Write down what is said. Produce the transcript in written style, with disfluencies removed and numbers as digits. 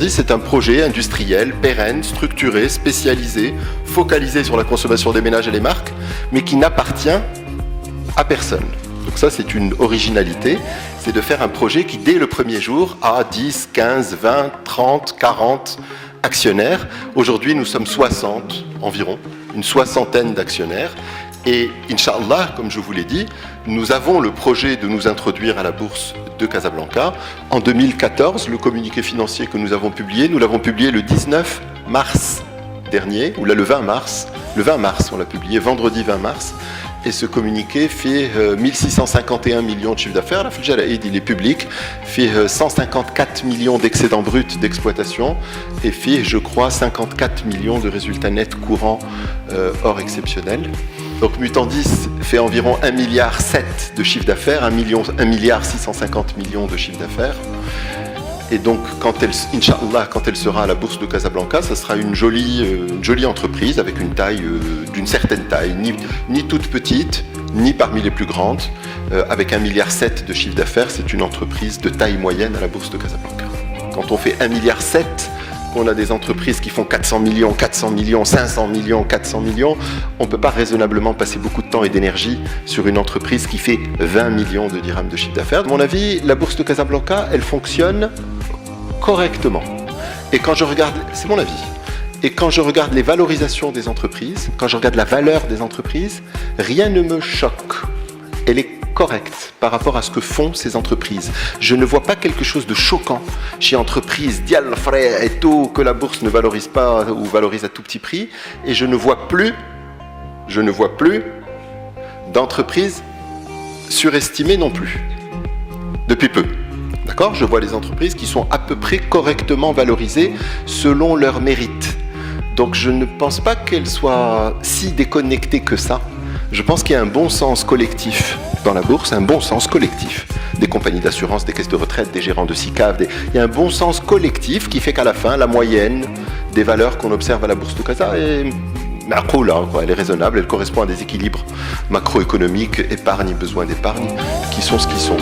dit, c'est un projet industriel, pérenne, structuré, spécialisé, focalisé sur la consommation des ménages et des marques, mais qui n'appartient à personne. Donc ça, c'est une originalité, c'est de faire un projet qui, dès le premier jour, a 10, 15, 20, 30, 40 actionnaires. Aujourd'hui, nous sommes 60 environ, une soixantaine d'actionnaires. Et Inch'Allah, comme je vous l'ai dit, nous avons le projet de nous introduire à la bourse de Casablanca. En 2014, le communiqué financier que nous avons publié, nous l'avons publié le 19 mars dernier, ou là le 20 mars. Le 20 mars, on l'a publié, vendredi 20 mars. Et ce communiqué fait 1651 millions de chiffre d'affaires. La Fujal Aïd, il est public, fait 154 millions d'excédents bruts d'exploitation et fait, je crois, 54 millions de résultats nets courants hors exceptionnel. Donc Mutandis fait environ 1,7 milliard de chiffre d'affaires, 1,650 milliard de chiffre d'affaires. Et donc, Inch'Allah, quand elle sera à la bourse de Casablanca, ça sera une jolie entreprise avec une taille, d'une certaine taille, ni toute petite, ni parmi les plus grandes. Avec 1,7 milliard de chiffre d'affaires, c'est une entreprise de taille moyenne à la bourse de Casablanca. Quand on fait 1,7 milliard, qu'on a des entreprises qui font 400 millions, 500 millions, 400 millions, on ne peut pas raisonnablement passer beaucoup de temps et d'énergie sur une entreprise qui fait 20 millions de dirhams de chiffre d'affaires. À mon avis, la bourse de Casablanca, elle fonctionne correctement. Et quand je regarde, c'est mon avis, et quand je regarde les valorisations des entreprises, quand je regarde la valeur des entreprises, rien ne me choque. Elle est correcte par rapport à ce que font ces entreprises. Je ne vois pas quelque chose de choquant chez entreprises, Dial frère et tout, que la bourse ne valorise pas ou valorise à tout petit prix, et je ne vois plus d'entreprises surestimées non plus. Depuis peu. D'accord ? Je vois les entreprises qui sont à peu près correctement valorisées selon leur mérite. Donc je ne pense pas qu'elles soient si déconnectées que ça. Je pense qu'il y a un bon sens collectif dans la bourse, un bon sens collectif. Des compagnies d'assurance, des caisses de retraite, des gérants de SICAV. Il y a un bon sens collectif qui fait qu'à la fin, la moyenne des valeurs qu'on observe à la bourse de Casa est elle est raisonnable, elle correspond à des équilibres macroéconomiques, épargne et besoin d'épargne, qui sont ce qu'ils sont.